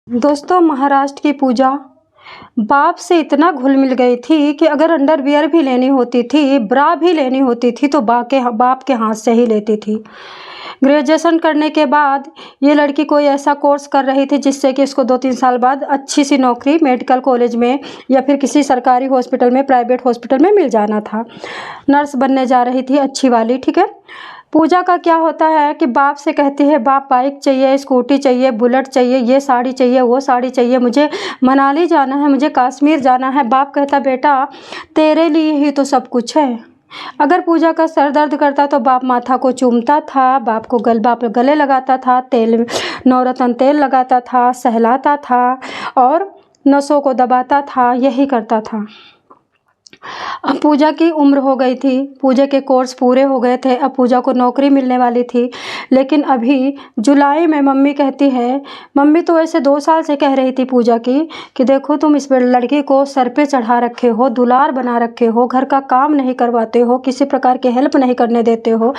दोस्तों, महाराष्ट्र की पूजा बाप से इतना घुल मिल गई थी कि अगर अंडरवियर भी लेनी होती थी, ब्रा भी लेनी होती थी तो बाप के हाथ से ही लेती थी। ग्रेजुएशन करने के बाद ये लड़की कोई ऐसा कोर्स कर रही थी जिससे कि उसको 2-3 साल बाद अच्छी सी नौकरी मेडिकल कॉलेज में या फिर किसी सरकारी हॉस्पिटल में, प्राइवेट हॉस्पिटल में मिल जाना था। नर्स बनने जा रही थी अच्छी वाली, ठीक है। पूजा का क्या होता है कि बाप से कहती है, बाप बाइक चाहिए, स्कूटी चाहिए, बुलेट चाहिए, ये साड़ी चाहिए, वो साड़ी चाहिए, मुझे मनाली जाना है, मुझे कश्मीर जाना है। बाप कहता, बेटा तेरे लिए ही तो सब कुछ है। अगर पूजा का सर दर्द करता तो बाप माथा को चूमता था, बाप गले लगाता था, तेल नवरत्न तेल लगाता था, सहलाता था और नसों को दबाता था, यही करता था। अब पूजा की उम्र हो गई थी, पूजा के कोर्स पूरे हो गए थे, अब पूजा को नौकरी मिलने वाली थी। लेकिन अभी जुलाई में मम्मी कहती है, मम्मी तो ऐसे 2 साल से कह रही थी पूजा की कि देखो तुम इस लड़की को सर पे चढ़ा रखे हो, दुलार बना रखे हो, घर का काम नहीं करवाते हो, किसी प्रकार की हेल्प नहीं करने देते हो,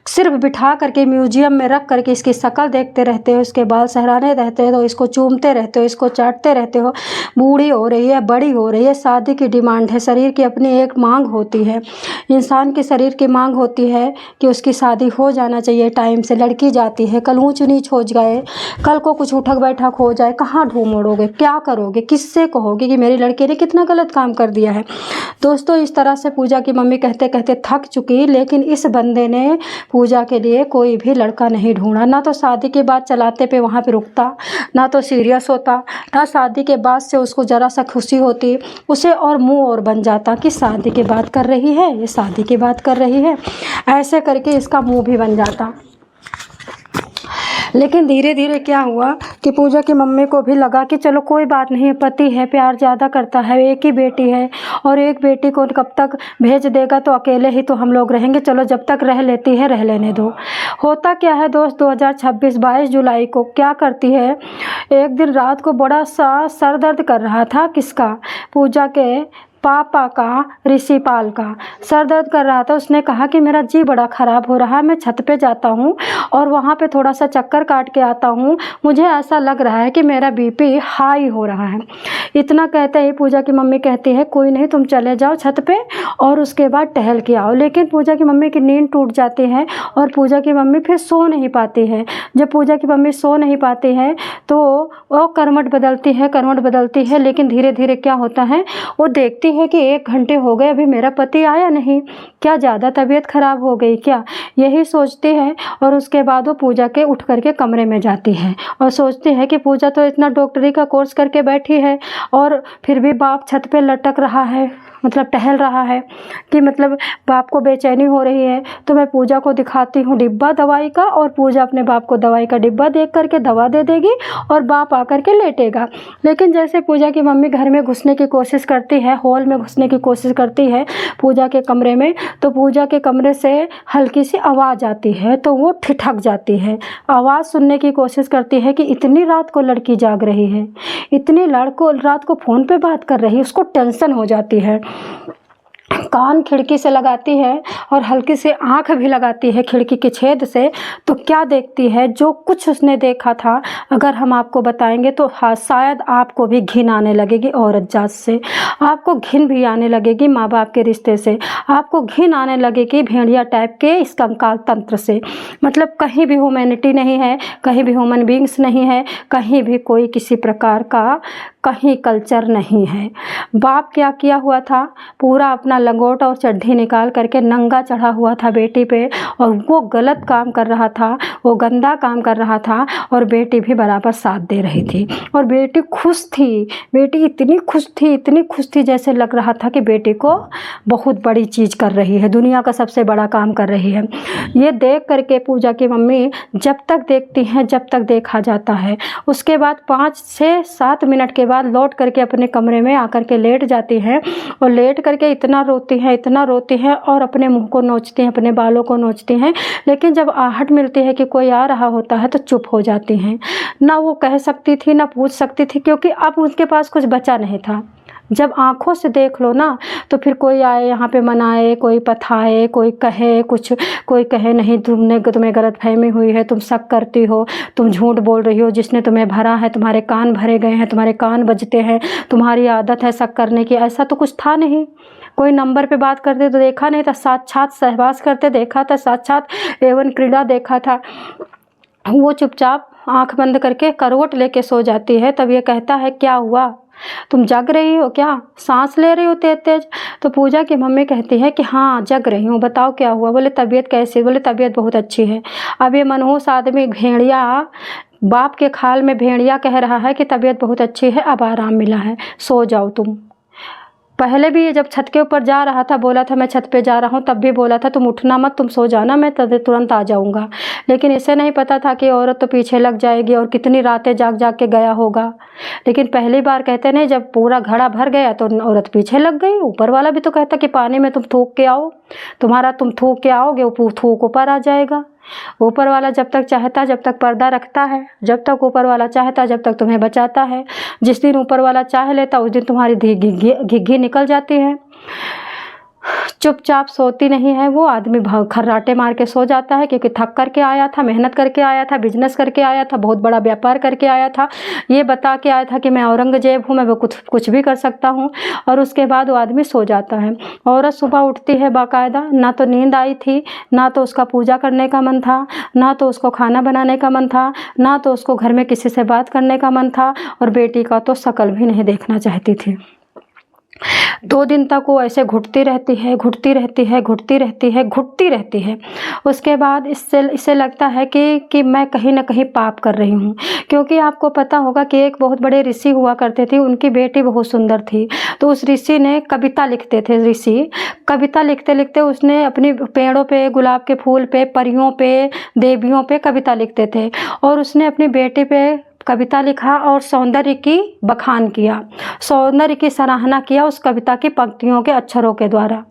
सिर्फ बिठा करके म्यूजियम में रख करके इसकी शक्ल देखते रहते हो, इसके बाल सहराने रहते हो, इसको चूमते रहते हो, इसको चाटते रहते हो। बूढ़ी हो रही है, बड़ी हो रही है, शादी की डिमांड है, शरीर की अपनी एक मांग होती है। इंसान के शरीर की मांग होती है कि उसकी शादी हो जाना चाहिए टाइम से। लड़की जाती है, कल ऊंच नीच हो जाए, कल को कुछ उठक बैठक हो जाए, कहाँ ढूंढ मोड़ोगे, क्या करोगे, किससे कहोगे कि मेरी लड़की ने कितना गलत काम कर दिया है। दोस्तों, इस तरह से पूजा की मम्मी कहते कहते थक चुकी, लेकिन इस बंदे ने पूजा के लिए कोई भी लड़का नहीं ढूंढा। ना तो शादी के बाद चलाते पे वहाँ पे रुकता, ना तो सीरियस होता, ना शादी के बाद से उसको ज़रा सा खुशी होती, उसे और मुंह और बन जाता कि शादी की बात कर रही है, ये शादी की बात कर रही है, ऐसे करके इसका मुंह भी बन जाता। लेकिन धीरे धीरे क्या हुआ कि पूजा की मम्मी को भी लगा कि चलो कोई बात नहीं, पति है, प्यार ज़्यादा करता है, एक ही बेटी है और एक बेटी को कब तक भेज देगा, तो अकेले ही तो हम लोग रहेंगे, चलो जब तक रह लेती है रह लेने दो। होता क्या है दोस्त, 2026 22 जुलाई को क्या करती है, एक दिन रात को बड़ा सा सर दर्द कर रहा था। किसका? पूजा के पापा का, ऋषिपाल का सर दर्द कर रहा था। उसने कहा कि मेरा जी बड़ा ख़राब हो रहा है, मैं छत पे जाता हूँ और वहाँ पे थोड़ा सा चक्कर काट के आता हूँ, मुझे ऐसा लग रहा है कि मेरा बीपी हाई हो रहा है। इतना कहते ही पूजा की मम्मी कहती है, कोई नहीं, तुम चले जाओ छत पे और उसके बाद टहल के आओ। लेकिन पूजा की मम्मी की नींद टूट जाती है और पूजा की मम्मी फिर सो नहीं पाती है। जब पूजा की मम्मी सो नहीं पाती है तो वो करवट बदलती है, लेकिन धीरे धीरे क्या होता है, वो देखती है कि 1 घंटे हो गए, अभी मेरा पति आया नहीं, क्या ज़्यादा तबीयत ख़राब हो गई क्या, यही सोचती है। और उसके बाद वो पूजा के उठ करके कमरे में जाती है और सोचती है कि पूजा तो इतना डॉक्टरी का कोर्स करके बैठी है और फिर भी बाप छत पे लटक रहा है, मतलब टहल रहा है, कि मतलब बाप को बेचैनी हो रही है। तो मैं पूजा को दिखाती हूँ डिब्बा दवाई का और पूजा अपने बाप को दवाई का डिब्बा देख करके दवा दे देगी और बाप आकर के लेटेगा। लेकिन जैसे पूजा की मम्मी घर में घुसने की कोशिश करती है, हॉल में घुसने की कोशिश करती है पूजा के कमरे में, तो पूजा के कमरे से हल्की सी आवाज़ आती है, तो वो ठिठक जाती है। आवाज़ सुनने की कोशिश करती है कि इतनी रात को लड़की जाग रही है, इतनी रात को फ़ोन पे बात कर रही है, उसको टेंशन हो जाती है। कान खिड़की से लगाती है और हल्की से आंख भी लगाती है खिड़की के छेद से, तो क्या देखती है, जो कुछ उसने देखा था अगर हम आपको बताएंगे तो हाँ, शायद आपको भी घिन आने लगेगी औरत जात से, आपको घिन भी आने लगेगी माँ बाप के रिश्ते से, आपको घिन आने लगेगी भेड़िया टाइप के इस कंकाल तंत्र से। मतलब कहीं भी ह्यूमैनिटी नहीं है, कहीं भी ह्यूमन बींग्स नहीं है, कहीं भी कोई किसी प्रकार का कहीं कल्चर नहीं है। बाप क्या किया हुआ था, पूरा अपना लंगोट और चड्ढी निकाल करके नंगा चढ़ा हुआ था बेटी पे और वो गलत काम कर रहा था, वो गंदा काम कर रहा था और बेटी भी बराबर साथ दे रही थी और बेटी खुश थी। बेटी इतनी खुश थी जैसे लग रहा था कि बेटी को बहुत बड़ी चीज़ कर रही है, दुनिया का सबसे बड़ा काम कर रही है। ये देख करके पूजा की मम्मी जब तक देखती हैं जब तक देखा जाता है, उसके बाद 5 से 7 मिनट के बाद लौट करके अपने कमरे में आकर के लेट जाती हैं और लेट करके इतना रोती हैं और अपने मुंह को नोचती हैं, अपने बालों को नोचती हैं। लेकिन जब आहट मिलती है कि कोई आ रहा होता है तो चुप हो जाती हैं। ना वो कह सकती थी ना पूछ सकती थी, क्योंकि अब उनके पास कुछ बचा नहीं था। जब आँखों से देख लो ना तो फिर कोई आए यहाँ पे मनाए, कोई पथाए, कोई कहे कुछ, कोई कहे नहीं तुम्हें गलतफहमी हुई है, तुम शक करती हो, तुम झूठ बोल रही हो, जिसने तुम्हें भरा है, तुम्हारे कान भरे गए हैं, तुम्हारे कान बजते हैं, तुम्हारी आदत है शक करने की। ऐसा तो कुछ था नहीं। कोई नंबर पे बात करते तो देखा नहीं था, साक्षात सहवास करते देखा था, साक्षात एवं क्रीड़ा देखा था। वो चुपचाप आंख बंद करके करवट लेके सो जाती है। तब ये कहता है क्या हुआ, तुम जग रही हो क्या, सांस ले रही हो तेज तेज? तो पूजा की मम्मी कहती है कि हाँ जग रही हूँ, बताओ क्या हुआ। बोले तबीयत कैसी? बोले तबीयत बहुत अच्छी है। अब ये मनहूस आदमी भेड़िया, बाप के खाल में भेड़िया कह रहा है कि तबीयत बहुत अच्छी है, अब आराम मिला है, सो जाओ तुम। पहले भी ये जब छत के ऊपर जा रहा था, बोला था मैं छत पे जा रहा हूँ, तब भी बोला था तुम उठना मत, तुम सो जाना, मैं तुरंत आ जाऊँगा। लेकिन इसे नहीं पता था कि औरत तो पीछे लग जाएगी और कितनी रातें जाग जाग के गया होगा। लेकिन पहली बार कहते नहीं, जब पूरा घड़ा भर गया तो औरत पीछे लग गई। ऊपर वाला भी तो कहता कि पानी में तुम थूक के आओ, तुम थूक के आओगे, वो थूक ऊपर आ जाएगा। ऊपर वाला जब तक चाहता, जब तक पर्दा रखता है, जब तक ऊपर वाला चाहता, जब तक तुम्हें बचाता है। जिस दिन ऊपर वाला चाह लेता उस दिन तुम्हारी घिघी निकल जाती है। चुपचाप सोती नहीं है वो आदमी, खर्राटे मार के सो जाता है, क्योंकि थक करके आया था, मेहनत करके आया था, बिजनेस करके आया था, बहुत बड़ा व्यापार करके आया था, ये बता के आया था कि मैं औरंगजेब हूँ, मैं वो कुछ भी कर सकता हूँ। और उसके बाद वो आदमी सो जाता है। औरत सुबह उठती है बाकायदा, ना तो नींद आई थी, ना तो उसका पूजा करने का मन था, ना तो उसको खाना बनाने का मन था, ना तो उसको घर में किसी से बात करने का मन था, और बेटी का तो शकल भी नहीं देखना चाहती थी। 2 दिन तक वो ऐसे घुटती रहती है, घुटती रहती है, घुटती रहती है, घुटती रहती है। उसके बाद इससे लगता है कि मैं कहीं ना कहीं पाप कर रही हूँ। क्योंकि आपको पता होगा कि एक बहुत बड़े ऋषि हुआ करते थे, उनकी बेटी बहुत सुंदर थी। तो उस ऋषि ने कविता लिखते थे। ऋषि कविता लिखते लिखते उसने अपनी पेड़ों पे, गुलाब के फूल पे, परियों पे, देवियों पे कविता लिखते थे। और उसने अपनी बेटी पे कविता लिखा और सौंदर्य की बखान किया, सौंदर्य की सराहना किया उस कविता की पंक्तियों के अक्षरों के द्वारा।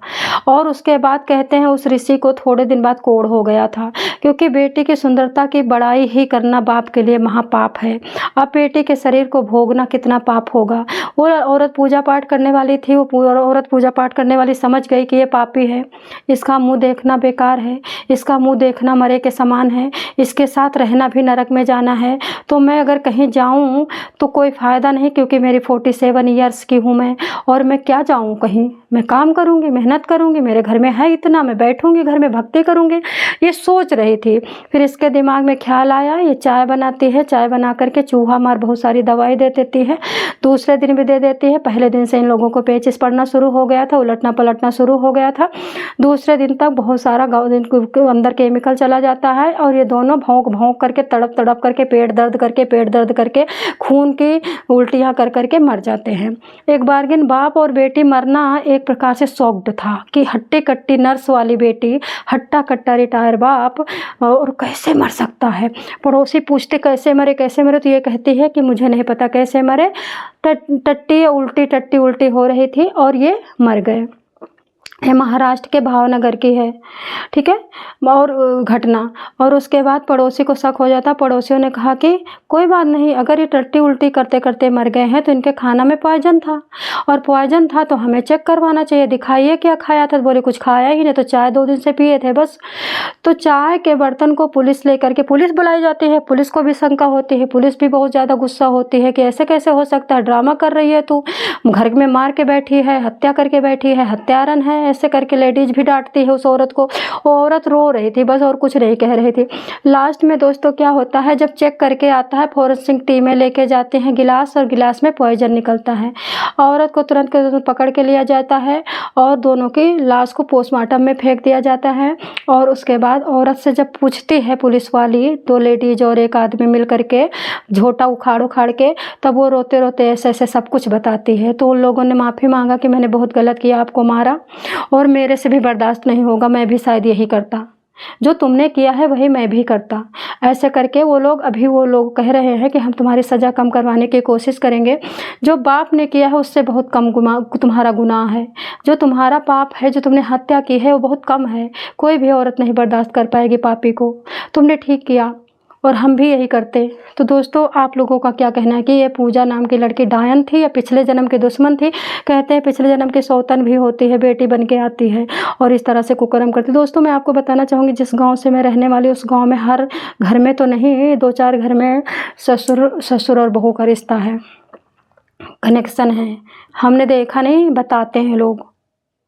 और उसके बाद कहते हैं उस ऋषि को थोड़े दिन बाद कोढ़ हो गया था, क्योंकि बेटी की सुंदरता की बड़ाई ही करना बाप के लिए महापाप है। अब बेटी के शरीर को भोगना कितना पाप होगा। वो औरत पूजा पाठ करने वाली थी, वो औरत पूजा पाठ करने वाली समझ गई कि ये पापी है, इसका मुँह देखना बेकार है, इसका मुँह देखना मरे के समान है, इसके साथ रहना भी नरक में जाना है। तो मैं अगर कहीं जाऊं तो कोई फ़ायदा नहीं, क्योंकि मेरी 47 ईयर्स की हूं मैं, और मैं क्या जाऊं कहीं, मैं काम करूंगी, मेहनत करूंगी, मेरे घर में है इतना, मैं बैठूंगी घर में भक्ति करूंगी, ये सोच रही थी। फिर इसके दिमाग में ख्याल आया, ये चाय बनाती है, चाय बना करके चूहा मार बहुत सारी दवाई दे देती है, दूसरे दिन भी दे देती है। पहले दिन से इन लोगों को पेचिस पड़ना शुरू हो गया था, उलटना पलटना शुरू हो गया था। दूसरे दिन तक बहुत सारा अंदर केमिकल चला जाता है, और ये दोनों भौंक भौंक करके, तड़प तड़प करके, पेट दर्द करके खून की उल्टियाँ कर करके मर जाते हैं। एक बारगिन बाप और बेटी मरना एक प्रकार से शॉक्ड था कि हट्टी कट्टी नर्स वाली बेटी, हट्टा कट्टा रिटायर बाप, और कैसे मर सकता है। पड़ोसी पूछते कैसे मरे कैसे मरे, तो ये कहती है कि मुझे नहीं पता कैसे मरे, टट्टी उल्टी हो रही थी और ये मर गए। ये महाराष्ट्र के भावनगर की है, ठीक है, और घटना। और उसके बाद पड़ोसी को शक हो जाता। पड़ोसियों ने कहा कि कोई बात नहीं, अगर ये टट्टी उल्टी करते करते मर गए हैं तो इनके खाना में पॉइजन था, और पॉइजन था तो हमें चेक करवाना चाहिए, दिखाइए क्या खाया था। बोले कुछ खाया ही नहीं, तो चाय 2 दिन से पिए थे बस। तो चाय के बर्तन को पुलिस लेकर के, पुलिस बुलाई जाती है, पुलिस को भी शंका होती है, पुलिस भी बहुत ज़्यादा गुस्सा होती है कि ऐसे कैसे हो सकता है, ड्रामा कर रही है तू, घर में मार के बैठी है, हत्या करके बैठी है, हत्यारन है, ऐसे करके लेडीज भी डांटती है उस औरत को। वो औरत रो रही थी बस, और कुछ नहीं कह रही थी। लास्ट में दोस्तों क्या होता है, जब चेक करके आता है, फॉरेंसिक टीमें लेके जाते हैं गिलास, और गिलास में पॉइजन निकलता है। औरत को तुरंत पकड़ के लिया जाता है और दोनों की लाश को पोस्टमार्टम में फेंक दिया जाता है। और उसके बाद औरत से जब पूछती है पुलिस वाली, 2 लेडीज और एक आदमी मिल करके झोटा उखाड़ के, तब वो रोते रोते ऐसे ऐसे सब कुछ बताती है। तो उन लोगों ने माफ़ी मांगा कि मैंने बहुत गलत किया, आपको मारा, और मेरे से भी बर्दाश्त नहीं होगा, मैं भी शायद यही करता, जो तुमने किया है वही मैं भी करता। ऐसे करके वो लोग कह रहे हैं कि हम तुम्हारी सज़ा कम करवाने की कोशिश करेंगे। जो बाप ने किया है उससे बहुत कम तुम्हारा गुनाह है, जो तुम्हारा पाप है, जो तुमने हत्या की है वो बहुत कम है। कोई भी औरत नहीं बर्दाश्त कर पाएगी पापी को। तुमने ठीक किया, और हम भी यही करते। तो दोस्तों आप लोगों का क्या कहना है कि ये पूजा नाम की लड़की डायन थी या पिछले जन्म की दुश्मन थी? कहते हैं पिछले जन्म की सौतन भी होती है, बेटी बन के आती है और इस तरह से कुकर्म करती है। दोस्तों मैं आपको बताना चाहूँगी जिस गाँव से मैं रहने वाली उस गाँव में हर घर में तो नहीं, 2-4 घर में ससुर और बहू का रिश्ता है, कनेक्शन है। हमने देखा नहीं, बताते हैं लोग।